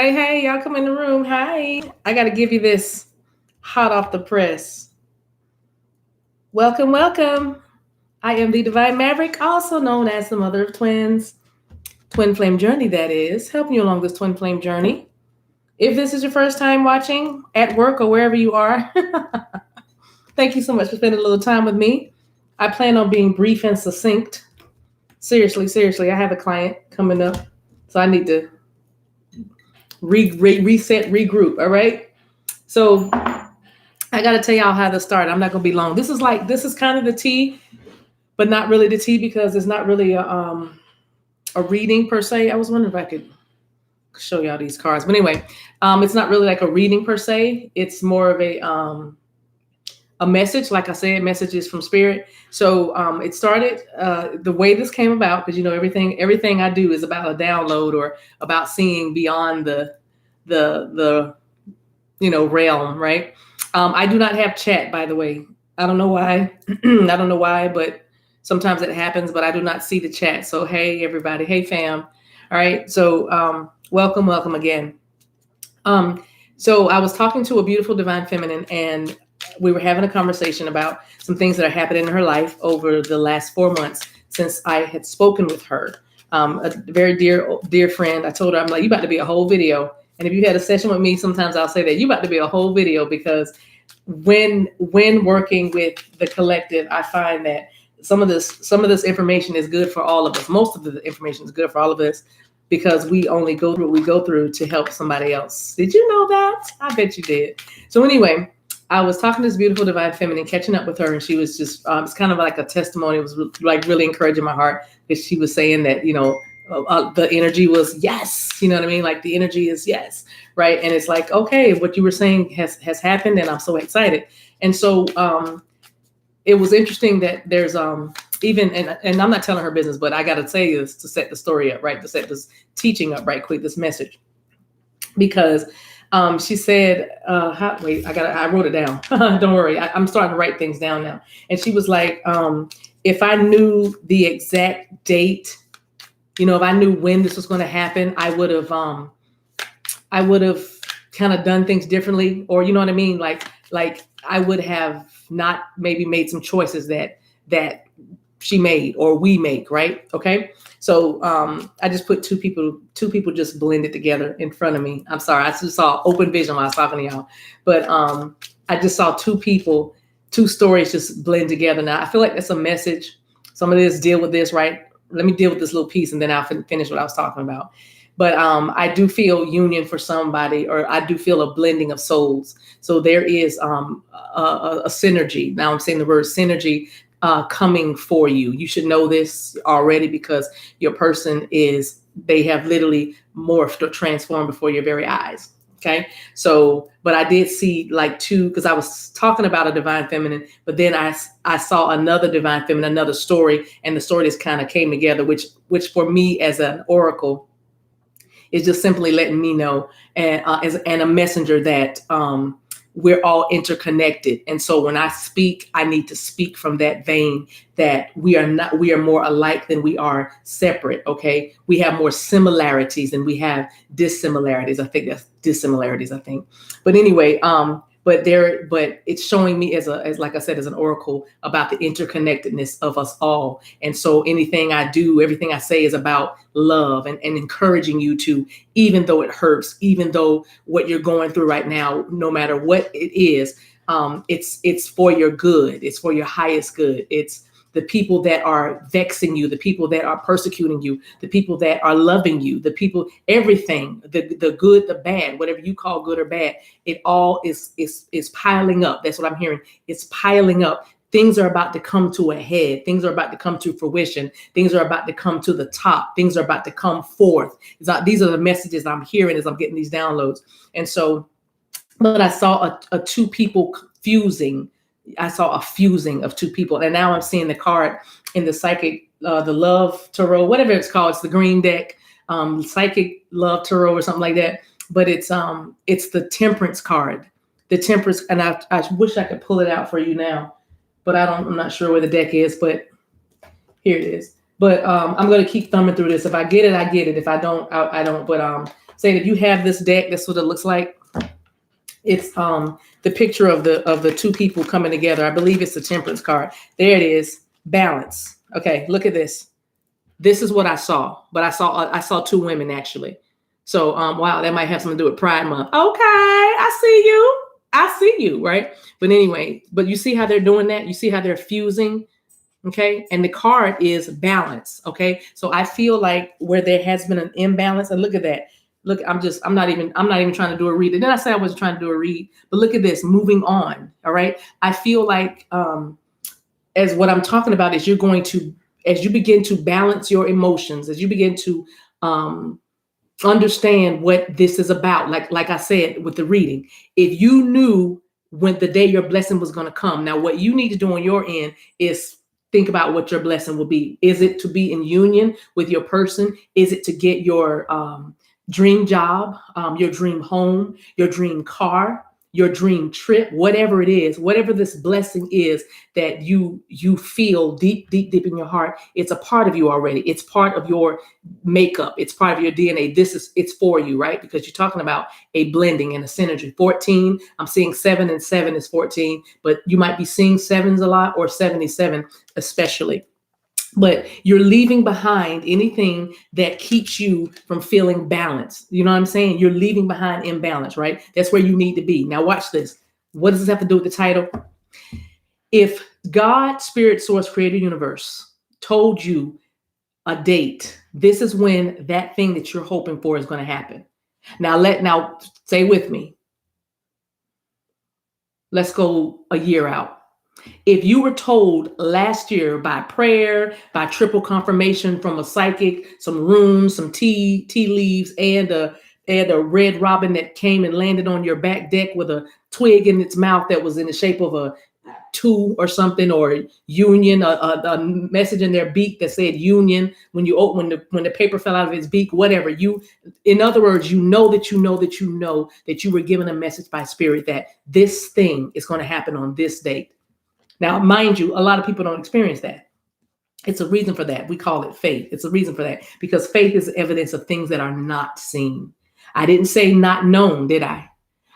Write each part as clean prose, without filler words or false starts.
Hey, y'all come in the room. Hi. I got to give you this hot off the press. Welcome. I am the Divine Maverick, also known as the mother of twins. Twin flame journey, that is, helping you along this twin flame journey. If this is your first time watching at work or wherever you are, thank you so much for spending a little time with me. I plan on being brief and succinct. Seriously, I have a client coming up, so I need to reset, regroup. All right. So I got to tell y'all how to start. I'm not going to be long. This is kind of the tea, but not really the tea because it's not really a reading per se. I was wondering if I could show y'all these cards, but anyway, it's not really like a reading per se. It's more of a message. Like I said, messages from spirit. So it started the way this came about because everything I do is about a download or about seeing beyond the realm, right? I do not have chat, by the way. I don't know why. I don't know why, but sometimes it happens, but I do not see the chat. So, hey, everybody. Hey, fam. All right. So welcome again. So I was talking to a beautiful divine feminine, and we were having a conversation about some things that are happening in her life over the last 4 months since I had spoken with her. A very dear friend. I told her, I'm like, you about to be a whole video. And if you had a session with me, sometimes I'll say that you about to be a whole video because when working with the collective, I find that some of this information is good for all of us. Most of the information is good for all of us because we only go through what we go through to help somebody else. Did you know that? I bet you did. So anyway, I was talking to this beautiful divine feminine, catching up with her, and she was just it's kind of like a testimony. It was like really encouraging my heart because she was saying that the energy was yes, you know what I mean? Like the energy is yes, right? And it's like, okay, what you were saying has happened, and I'm so excited. And so it was interesting that there's even, and I'm not telling her business, but I got to say this to set the story up, right? To set this teaching up right quick, this message, because she said, I wrote it down. Don't worry, I'm starting to write things down now. And she was like, if I knew the exact date, if I knew when this was going to happen, I would have kind of done things differently, or you know what I mean? Like I would have not maybe made some choices that she made or we make, right? Okay. So I just put two people just blended together in front of me. I'm sorry, I just saw open vision while I was talking to y'all, but I just saw two stories just blend together. Now I feel like that's a message. Some of this deal with this, right? Let me deal with this little piece and then I'll finish what I was talking about. But I do feel union for somebody, or I do feel a blending of souls. So there is a synergy. Now I'm saying the word synergy coming for you. You should know this already because your person they have literally morphed or transformed before your very eyes. Okay. So, but I did see like two, because I was talking about a divine feminine, but then I saw another divine feminine, another story, and the story just kind of came together, which for me as an oracle is just simply letting me know and a messenger that we're all interconnected. And so when I speak, I need to speak from that vein that we are more alike than we are separate. Okay. We have more similarities than we have dissimilarities. I think that's dissimilarities, I think. But anyway, but it's showing me as like I said, as an oracle about the interconnectedness of us all. And so anything I do, everything I say is about love and encouraging you to, even though it hurts, even though what you're going through right now, no matter what it is, it's for your good. It's for your highest good. It's the people that are vexing you, the people that are persecuting you, the people that are loving you, the people, everything, the good, the bad, whatever you call good or bad, it all is piling up. That's what I'm hearing. It's piling up. Things are about to come to a head. Things are about to come to fruition. Things are about to come to the top. Things are about to come forth. These are the messages I'm hearing as I'm getting these downloads. And so, but I saw a two people fusing. I saw a fusing of two people. And now I'm seeing the card in the psychic, the love tarot, whatever it's called. It's the green deck, psychic love tarot or something like that. But it's the temperance card, the temperance. And I wish I could pull it out for you now, but I'm not sure where the deck is, but here it is. But I'm going to keep thumbing through this. If I get it, I get it. If I don't, I don't. But saying if you have this deck, that's what it looks like. It's the picture of the two people coming together. I believe it's the Temperance card. There it is. Balance. Okay, look at this. This is what I saw, but I saw two women actually. So wow, that might have something to do with Pride Month. Okay, I see you, right? But anyway, but you see how they're doing that? You see how they're fusing? Okay, and the card is balance. Okay, so I feel like where there has been an imbalance, and look at that. Look, I'm not even trying to do a read. And then I said I wasn't trying to do a read, but look at this, moving on. All right. I feel like as what I'm talking about is you're going to, as you begin to balance your emotions, as you begin to understand what this is about, like I said with the reading, if you knew when the day your blessing was going to come, now what you need to do on your end is think about what your blessing will be. Is it to be in union with your person? Is it to get your dream job, your dream home, your dream car, your dream trip, whatever it is, whatever this blessing is that you feel deep in your heart, it's a part of you already. It's part of your makeup. It's part of your DNA. It's for you, right? Because you're talking about a blending and a synergy. 14, I'm seeing 7 and 7 is 14, but you might be seeing 7s a lot or 77 especially. But you're leaving behind anything that keeps you from feeling balanced. You know what I'm saying? You're leaving behind imbalance, right? That's where you need to be. Now watch this. What does this have to do with the title? If God, Spirit, Source, Creator, Universe told you a date, this is when that thing that you're hoping for is going to happen. Now say with me. Let's go a year out. If you were told last year by prayer, by triple confirmation from a psychic, some runes, some tea leaves, and a red robin that came and landed on your back deck with a twig in its mouth that was in the shape of a 2 or something, or union, a message in their beak that said union, when the paper fell out of its beak, whatever, in other words, you know that you were given a message by Spirit that this thing is going to happen on this date. Now, mind you, a lot of people don't experience that. It's a reason for that. We call it faith. It's a reason for that because faith is evidence of things that are not seen. I didn't say not known, did I?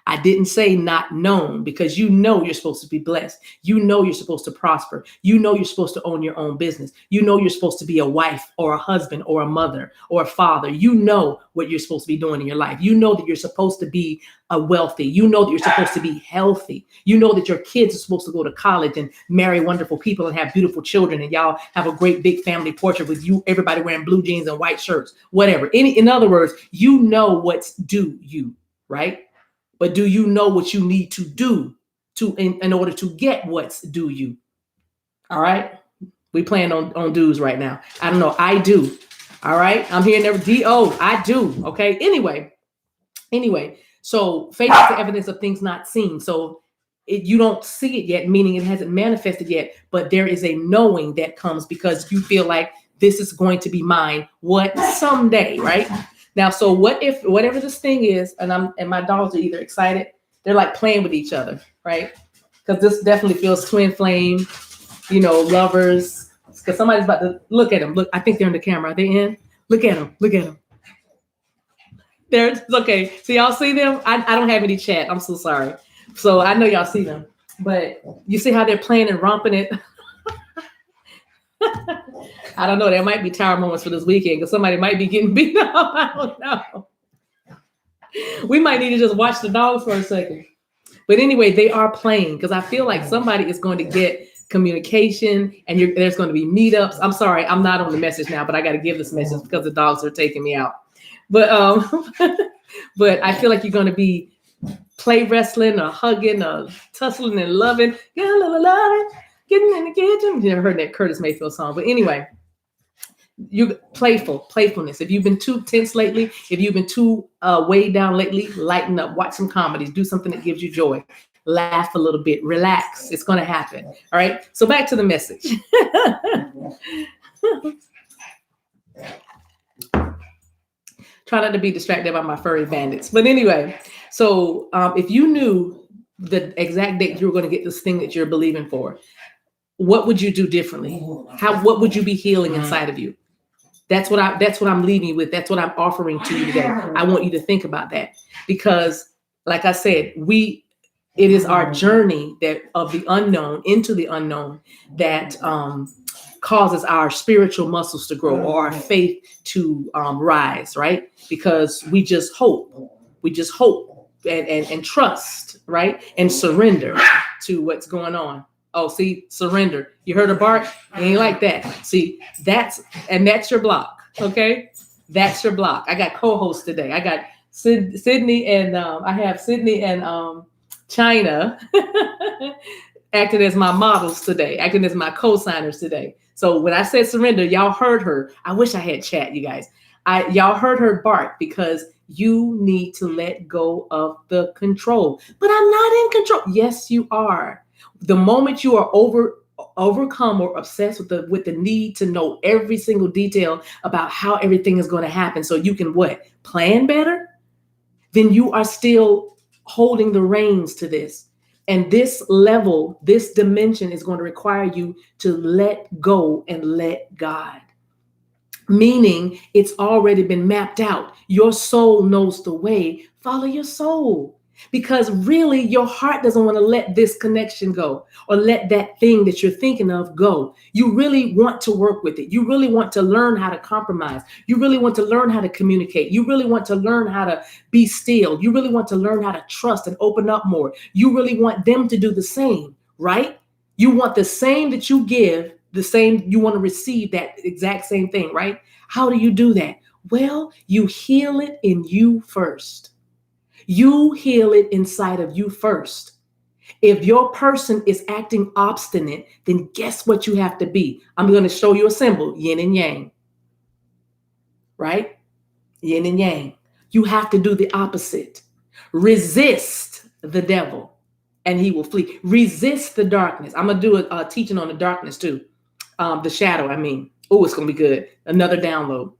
I didn't say not known because you know you're supposed to be blessed. You know you're supposed to prosper. You know you're supposed to own your own business. You know you're supposed to be a wife or a husband or a mother or a father. You know what you're supposed to be doing in your life. You know that you're supposed to be wealthy. You know that you're supposed to be healthy. You know that your kids are supposed to go to college and marry wonderful people and have beautiful children, and y'all have a great big family portrait with you, everybody wearing blue jeans and white shirts, whatever. In other words, you know what's due you, right? But do you know what you need to do in order to get what's due you? All right. We playing on dues right now. I don't know. I do. All right. I'm hearing there. D-O. I do. Okay. Anyway. So faith is the evidence of things not seen. So you don't see it yet, meaning it hasn't manifested yet, but there is a knowing that comes because you feel like this is going to be mine. What someday, right? Now, so what if whatever this thing is, and my dogs are either excited, they're like playing with each other, right? Because this definitely feels twin flame, lovers. Because somebody's about to look at them. Look, I think they're in the camera. Are they in? Look at them. They're okay. So y'all see them? I don't have any chat. I'm so sorry. So I know y'all see them, but you see how they're playing and romping it. I don't know. There might be tower moments for this weekend because somebody might be getting beat up. I don't know. We might need to just watch the dogs for a second. But anyway, they are playing because I feel like somebody is going to get communication and there's going to be meetups. I'm sorry, I'm not on the message now, but I got to give this message because the dogs are taking me out. But but I feel like you're going to be play wrestling or hugging or tussling and loving. Getting in the kitchen. You never heard that Curtis Mayfield song. But anyway, you playfulness. If you've been too tense lately, if you've been too weighed down lately, lighten up, watch some comedies, do something that gives you joy, laugh a little bit, relax. It's going to happen. All right. So back to the message. Try not to be distracted by my furry bandits. But anyway, so if you knew the exact date you were going to get this thing that you're believing for, what would you do differently? What would you be healing inside of you? That's what I'm leaving you with. That's what I'm offering to you today. I want you to think about that, because like I said, it is our journey that of the unknown into the unknown that causes our spiritual muscles to grow, or our faith to rise, right? Because we just hope and trust, right? And surrender to what's going on. Oh, see, surrender. You heard a bark? It ain't like that. See, that's your block. Okay, that's your block. I got co-hosts today. I got Sydney and I have Sydney and China acting as my models today, acting as my co-signers today. So when I said surrender, y'all heard her. I wish I had chat, you guys. Y'all heard her bark, because you need to let go of the control. But I'm not in control. Yes, you are. The moment you are overcome or obsessed with the need to know every single detail about how everything is going to happen, so you can what? Plan better? Then you are still holding the reins to this. And this level, this dimension is going to require you to let go and let God. Meaning it's already been mapped out. Your soul knows the way. Follow your soul. Because really, your heart doesn't want to let this connection go, or let that thing that you're thinking of go. You really want to work with it. You really want to learn how to compromise. You really want to learn how to communicate. You really want to learn how to be still. You really want to learn how to trust and open up more. You really want them to do the same, right? You want the same that you give, the same, you want to receive that exact same thing, right? How do you do that? Well, you heal it in you first. You heal it inside of you first. If your person is acting obstinate, then guess what you have to be? I'm going to show you a symbol, yin and yang, right? Yin and yang. You have to do the opposite. Resist the devil and he will flee. Resist the darkness. I'm going to do a teaching on the darkness too. The shadow, I mean. Oh, it's going to be good. Another download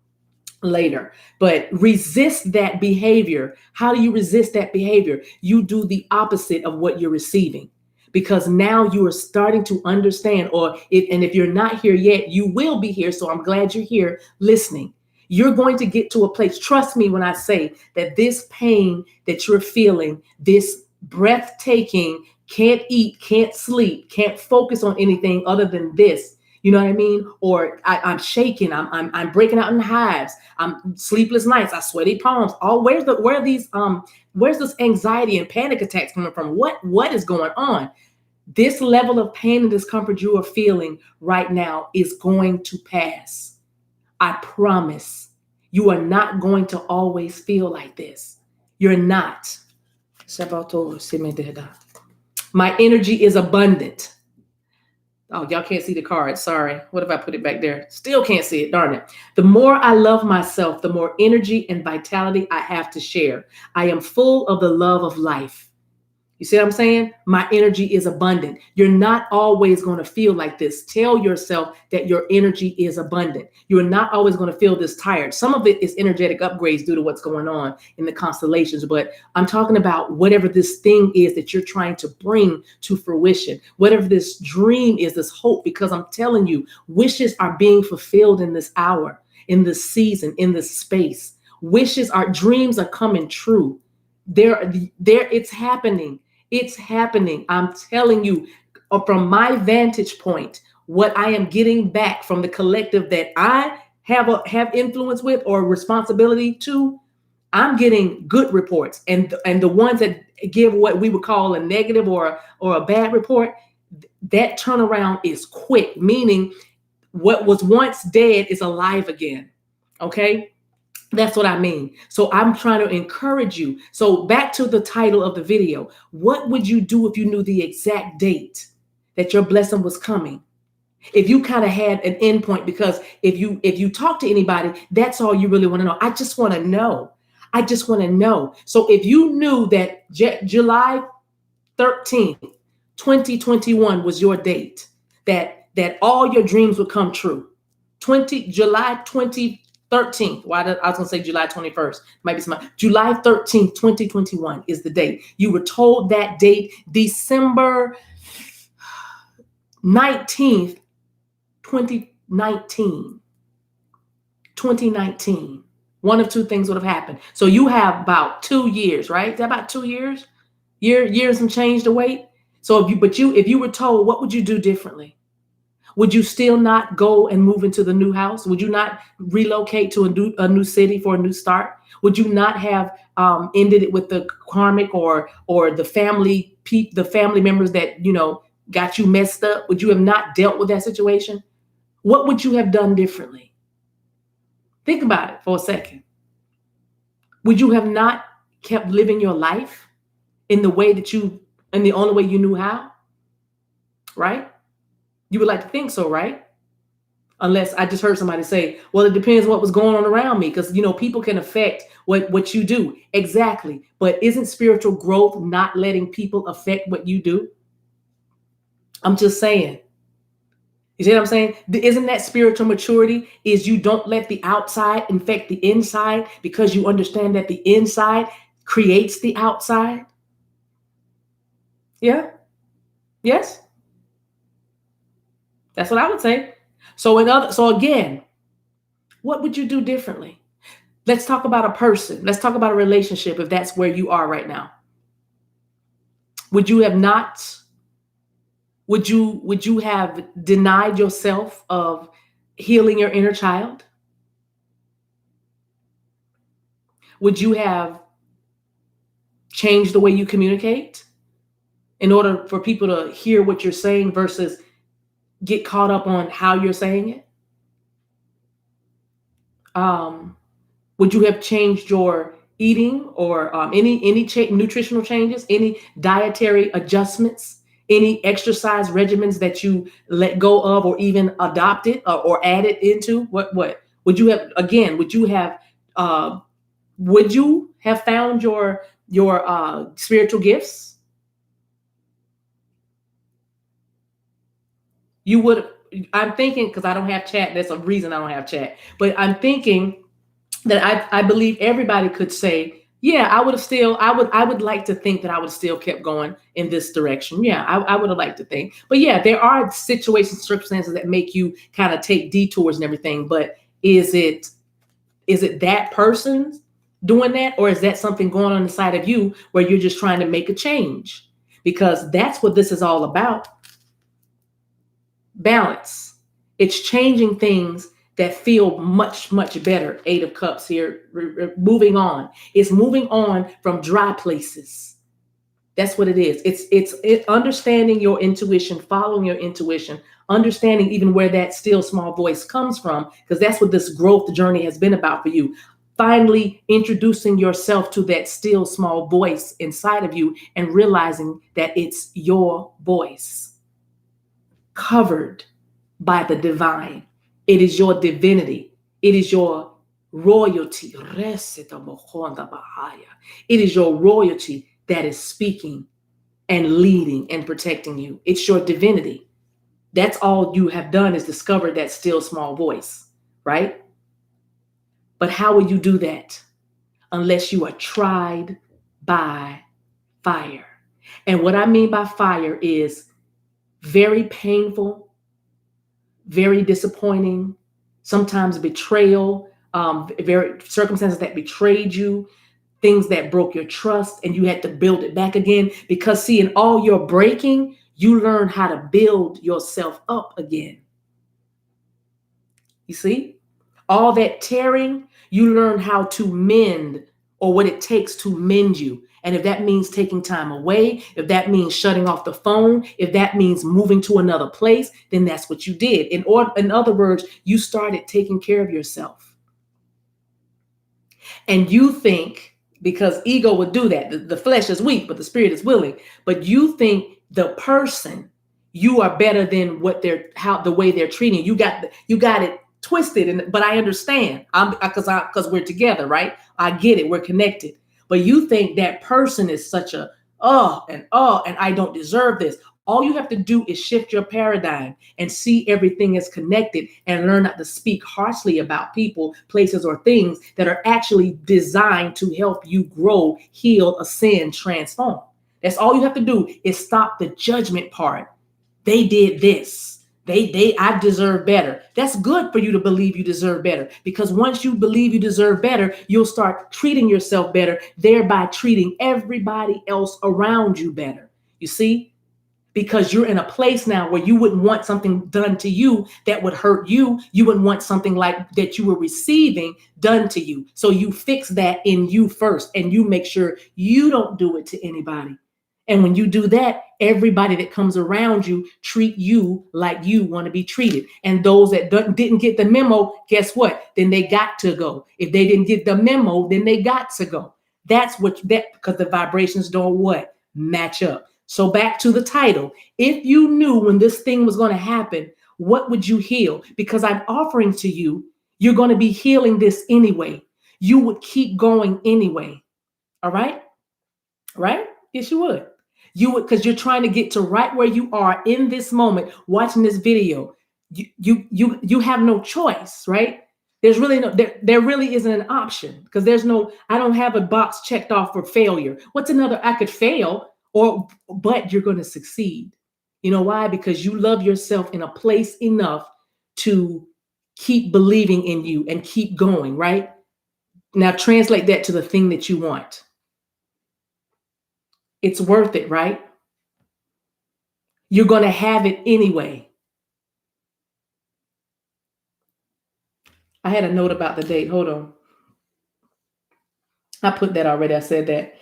later. But resist that behavior. How do you resist that behavior? You do the opposite of what you're receiving, because now you are starting to understand, and if you're not here yet, you will be here. So I'm glad you're here listening. You're going to get to a place. Trust me when I say that this pain that you're feeling, this breathtaking, can't eat, can't sleep, can't focus on anything other than this. You know what I mean? Or I'm shaking. I'm breaking out in hives. I'm sleepless nights. I sweaty palms. Where's this anxiety and panic attacks coming from? What is going on? This level of pain and discomfort you are feeling right now is going to pass. I promise. You are not going to always feel like this. You're not. My energy is abundant. Oh, y'all can't see the card. Sorry. What if I put it back there? Still can't see it. Darn it. The more I love myself, the more energy and vitality I have to share. I am full of the love of life. You see what I'm saying? My energy is abundant. You're not always going to feel like this. Tell yourself that your energy is abundant. You're not always going to feel this tired. Some of it is energetic upgrades due to what's going on in the constellations. But I'm talking about whatever this thing is that you're trying to bring to fruition, whatever this dream is, this hope, because I'm telling you, wishes are being fulfilled in this hour, in this season, in this space. Our dreams are coming true. It's happening. It's happening. I'm telling you, from my vantage point, what I am getting back from the collective that I have influence with or responsibility to, I'm getting good reports. And the ones that give what we would call a negative or a bad report, that turnaround is quick, meaning what was once dead is alive again. Okay? That's what I mean. So I'm trying to encourage you. So back to the title of the video. What would you do if you knew the exact date that your blessing was coming? If you kind of had an endpoint, because if you talk to anybody, that's all you really want to know. I just want to know. I just want to know. So if you knew that July 13th, 2021 was your date, that all your dreams would come true. July 2013th. I was going to say July 21st. Might be some. July 13th, 2021 is the date. You were told that date, December 19th, 2019. 2019. One of two things would have happened. So you have about 2 years, right? Is that about 2 years? Years and change to wait. So if you were told, what would you do differently? Would you still not go and move into the new house? Would you not relocate to a new city for a new start? Would you not have ended it with the karmic or the family members that got you messed up? Would you have not dealt with that situation? What would you have done differently? Think about it for a second. Would you have not kept living your life in the only way you knew how? Right? You would like to think so, right? Unless I just heard somebody say, well, it depends what was going on around me, because people can affect what you do. Exactly. But isn't spiritual growth not letting people affect what you do? I'm just saying. You see what I'm saying? Isn't that spiritual maturity? Is you don't let the outside infect the inside, because you understand that the inside creates the outside? Yeah? Yes? That's what I would say. So again, what would you do differently? Let's talk about a person. Let's talk about a relationship, if that's where you are right now. Would you have denied yourself of healing your inner child? Would you have changed the way you communicate in order for people to hear what you're saying versus get caught up on how you're saying it? Would you have changed your eating or any nutritional changes, any dietary adjustments, any exercise regimens that you let go of or even adopted or added into? What would you have? Again, would you have found your spiritual gifts? You would. I'm thinking, because I don't have chat. There's a reason I don't have chat, but I'm thinking that I believe everybody could say, yeah, I would like to think that I would have still kept going in this direction. Yeah, I would have liked to think. But yeah, there are situations, circumstances that make you kind of take detours and everything. But is it that person doing that, or is that something going on inside of you where you're just trying to make a change? Because that's what this is all about. Balance. It's changing things that feel much, much better. 8 of Cups here, moving on. It's moving on from dry places. That's what it is. It's understanding your intuition, following your intuition, understanding even where that still small voice comes from, because that's what this growth journey has been about for you. Finally introducing yourself to that still small voice inside of you and realizing that it's your voice, covered by the divine. It is your divinity. It is your royalty. It is your royalty that is speaking and leading and protecting you. It's your divinity. That's all you have done, is discover that still small voice, right? But how will you do that unless you are tried by fire? And what I mean by fire is very painful, very disappointing, sometimes betrayal, very circumstances that betrayed you, things that broke your trust, and you had to build it back again. Because see, in all your breaking, you learn how to build yourself up again. You see, all that tearing, you learn how to mend, or what it takes to mend you. And if that means taking time away, if that means shutting off the phone, if that means moving to another place, then that's what you did. In other words, you started taking care of yourself. And you think, because ego would do that, the flesh is weak, but the spirit is willing. But you think the person, you are better than the way they're treating you. You got it twisted. But I understand, because we're together, right? I get it. We're connected. But you think that person is such and I don't deserve this. All you have to do is shift your paradigm and see everything is connected, and learn not to speak harshly about people, places, or things that are actually designed to help you grow, heal, ascend, transform. That's all you have to do, is stop the judgment part. They did this. I deserve better. That's good for you to believe you deserve better, because once you believe you deserve better, you'll start treating yourself better, thereby treating everybody else around you better. You see? Because you're in a place now where you wouldn't want something done to you that would hurt you. You wouldn't want something like that you were receiving done to you. So you fix that in you first, and you make sure you don't do it to anybody. And when you do that, everybody that comes around you treat you like you want to be treated. And those that didn't get the memo, guess what? Then they got to go. If they didn't get the memo, then they got to go. That's what because the vibrations don't what? Match up. So back to the title. If you knew when this thing was going to happen, what would you heal? Because I'm offering to you, you're going to be healing this anyway. You would keep going anyway. All right? Right? Yes, you would. You would, because you're trying to get to right where you are in this moment, watching this video. You have no choice, right? There's really there really isn't an option, because I don't have a box checked off for failure. What's another? I could fail, but you're going to succeed. You know why? Because you love yourself in a place enough to keep believing in you and keep going, right? Now translate that to the thing that you want. It's worth it, right? You're going to have it anyway. I had a note about the date. Hold on. I put that already. I said that.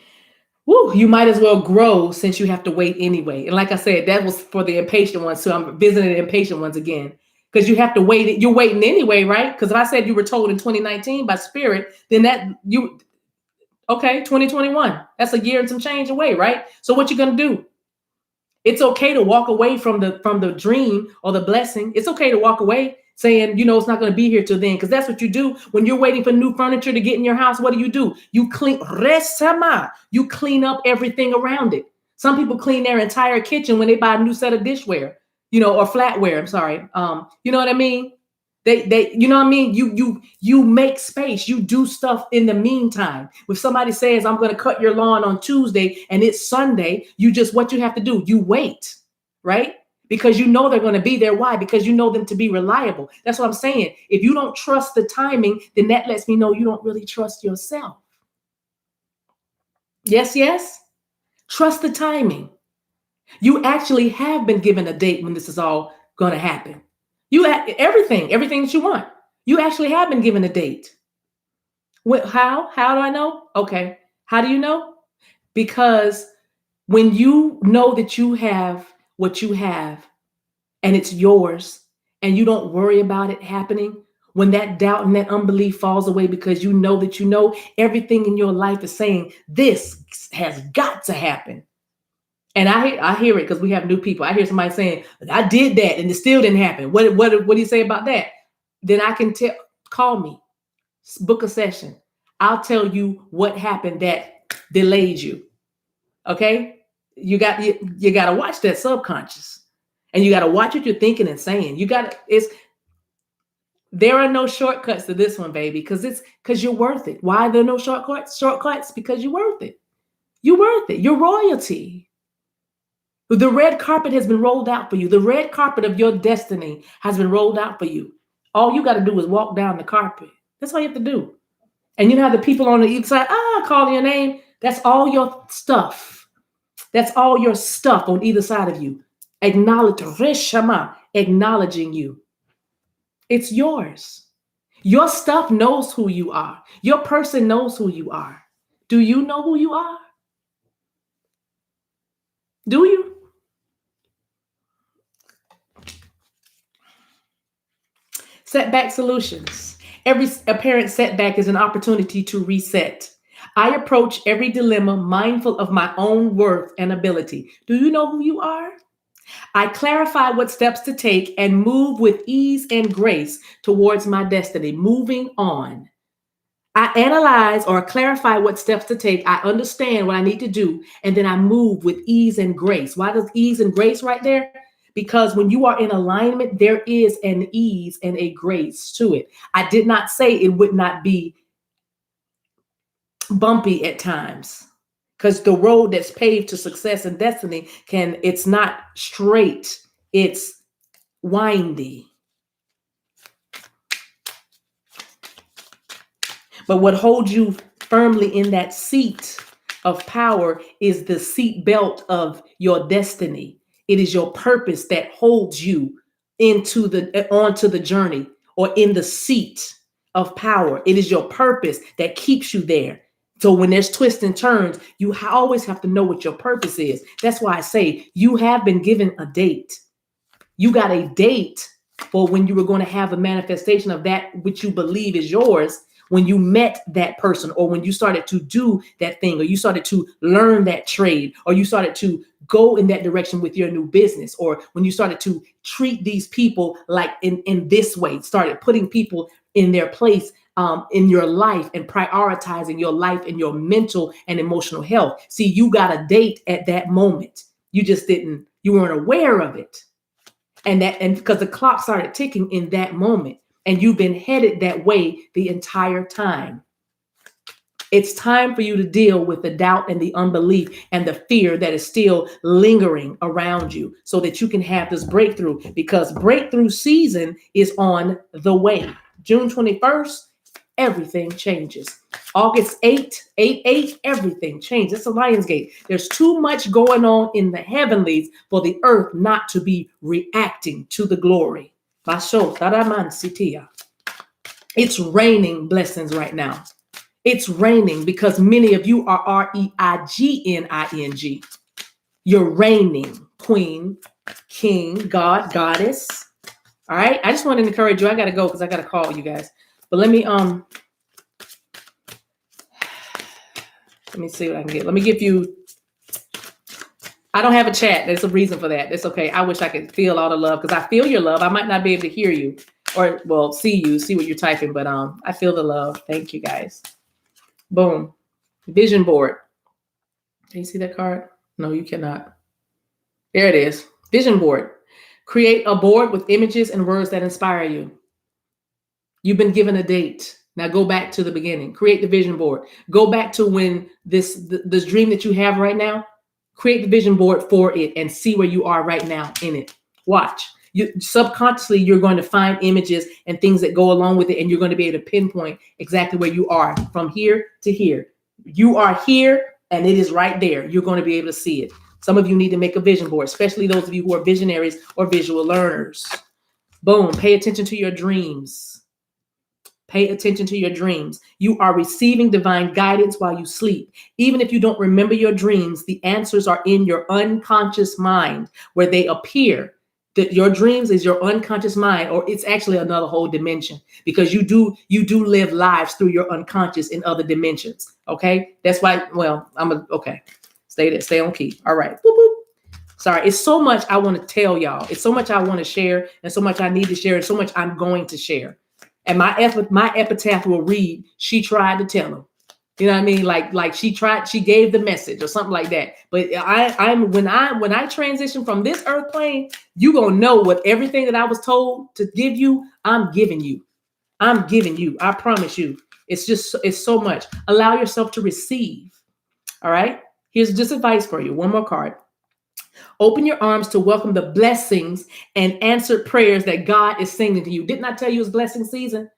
Woo, you might as well grow since you have to wait anyway. And like I said, that was for the impatient ones. So I'm visiting the impatient ones again, because you have to wait. You're waiting anyway, right? Because if I said you were told in 2019 by spirit, then okay, 2021. That's a year and some change away, right? So what you going to do? It's okay to walk away from the dream or the blessing. It's okay to walk away saying, it's not going to be here till then, because that's what you do when you're waiting for new furniture to get in your house. What do? You clean up everything around it. Some people clean their entire kitchen when they buy a new set of dishware, or flatware. I'm sorry. You know what I mean? They you know what I mean? You make space. You do stuff in the meantime. If somebody says, I'm going to cut your lawn on Tuesday and it's Sunday, what you have to do, you wait, right? Because you know they're going to be there. Why? Because you know them to be reliable. That's what I'm saying. If you don't trust the timing, then that lets me know you don't really trust yourself. Yes. Trust the timing. You actually have been given a date when this is all going to happen. Everything that you want. You actually have been given a date. How? How do I know? Okay. How do you know? Because when you know that you have what you have and it's yours, and you don't worry about it happening, when that doubt and that unbelief falls away, because you know that everything in your life is saying this has got to happen. And I hear it, because we have new people. I hear somebody saying, I did that and it still didn't happen. What do you say about that? Then I can call me, book a session. I'll tell you what happened that delayed you. Okay? You got to watch that subconscious. And you got to watch what you're thinking and saying. There are no shortcuts to this one, baby, because you're worth it. Why are there no shortcuts? Shortcuts because you're worth it. You're worth it. You're royalty. The red carpet has been rolled out for you. The red carpet of your destiny has been rolled out for you. All you got to do is walk down the carpet. That's all you have to do. And you know how the people on the east side, calling your name? That's all your stuff. That's all your stuff on either side of you. Acknowledging you. It's yours. Your stuff knows who you are. Your person knows who you are. Do you know who you are? Do you? Setback solutions. Every apparent setback is an opportunity to reset. I approach every dilemma mindful of my own worth and ability. Do you know who you are? I clarify what steps to take and move with ease and grace towards my destiny. Moving on. I analyze or clarify what steps to take. I understand what I need to do, and then I move with ease and grace. Why does ease and grace right there? Because when you are in alignment, there is an ease and a grace to it. I did not say it would not be bumpy at times, because the road that's paved to success and destiny it's not straight. It's windy. But what holds you firmly in that seat of power is the seat belt of your destiny. It is your purpose that holds you onto the journey, or in the seat of power. It is your purpose that keeps you there. So when there's twists and turns, you always have to know what your purpose is. That's why I say you have been given a date. You got a date for when you were going to have a manifestation of that which you believe is yours, when you met that person, or when you started to do that thing, or you started to learn that trade, or you started to go in that direction with your new business, or when you started to treat these people like in this way, started putting people in their place in your life, and prioritizing your life and your mental and emotional health. See, you got a date at that moment. You just you weren't aware of it. And because the clock started ticking in that moment, and you've been headed that way the entire time. It's time for you to deal with the doubt and the unbelief and the fear that is still lingering around you, so that you can have this breakthrough, because breakthrough season is on the way. June 21st, everything changes. August 8, everything changes. It's a Lionsgate. There's too much going on in the heavenlies for the earth not to be reacting to the glory. It's raining blessings right now. It's raining because many of you are REIGNING. You're reigning, queen, king, God, goddess. All right. I just wanted to encourage you. I got to go because I got to call you guys. But let me see what I can get. Let me give you. I don't have a chat. There's a reason for that. It's okay. I wish I could feel all the love, because I feel your love. I might not be able to hear you or, well, see what you're typing, but I feel the love. Thank you, guys. Boom. Vision board. Can you see that card? No, you cannot. There it is. Vision board. Create a board with images and words that inspire you. You've been given a date. Now go back to the beginning. Create the vision board. Go back to when this dream that you have right now. Create the vision board for it and see where you are right now in it. Watch. Subconsciously, you're going to find images and things that go along with it, and you're going to be able to pinpoint exactly where you are from here to here. You are here, and it is right there. You're going to be able to see it. Some of you need to make a vision board, especially those of you who are visionaries or visual learners. Boom. Pay attention to your dreams. Pay attention to your dreams. You are receiving divine guidance while you sleep. Even if you don't remember your dreams, the answers are in your unconscious mind where they appear. That your dreams is your unconscious mind, or it's actually another whole dimension, because you do live lives through your unconscious in other dimensions. Okay. That's why, well, okay. Stay on key. All right. Boop, boop. Sorry. It's so much I want to tell y'all. It's so much I want to share, and so much I need to share, and so much I'm going to share. And my epitaph will read, she tried to tell him. You know what I mean? Like she gave the message or something like that. But when I transition from this earth plane, you gonna know what everything that I was told to give you, I'm giving you. I promise you. It's so much. Allow yourself to receive. All right. Here's just advice for you. One more card. Open your arms to welcome the blessings and answered prayers that God is sending to you. Didn't I tell you it's blessing season?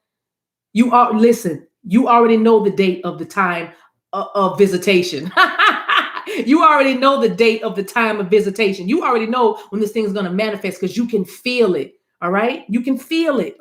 Listen, you already know the date of the time of visitation. You already know the date of the time of visitation. You already know when this thing is going to manifest, because you can feel it. All right. You can feel it.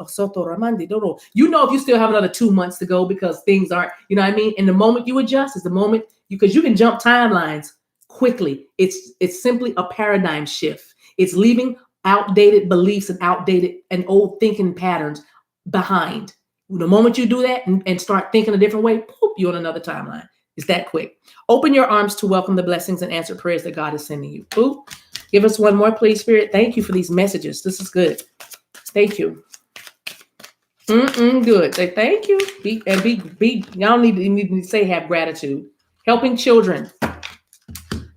You know, if you still have another 2 months to go, because things aren't, you know what I mean? And the moment you adjust is the moment because you can jump timelines quickly. It's simply a paradigm shift. It's leaving outdated beliefs and outdated and old thinking patterns behind. The moment you do that and start thinking a different way, poof, you're on another timeline. It's that quick. Open your arms to welcome the blessings and answered prayers that God is sending you. Ooh, give us one more, please, Spirit. Thank you for these messages. This is good. Thank you. Good. Say thank you. Y'all need to say have gratitude. Helping children.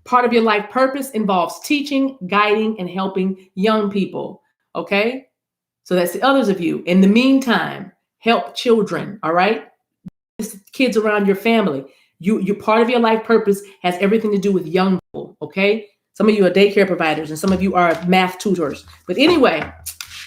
Part of your life purpose involves teaching, guiding, and helping young people. Okay? So that's the others of you. In the meantime, help children. All right? Kids around your family. You're part of your life purpose has everything to do with young people. Okay? Some of you are daycare providers and some of you are math tutors. But anyway,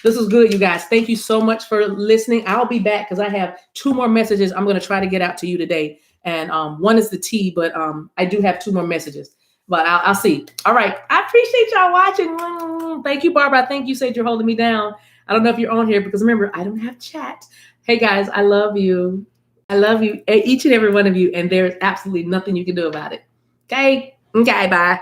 This was good, you guys. Thank you so much for listening. I'll be back because I have 2 more messages I'm going to try to get out to you today. And one is the tea, but I do have 2 more messages. But I'll see. All right. I appreciate y'all watching. Thank you, Barbara. I think you said you're holding me down. I don't know if you're on here because remember, I don't have chat. Hey, guys, I love you. I love you, each and every one of you. And there's absolutely nothing you can do about it. Okay? Okay, bye.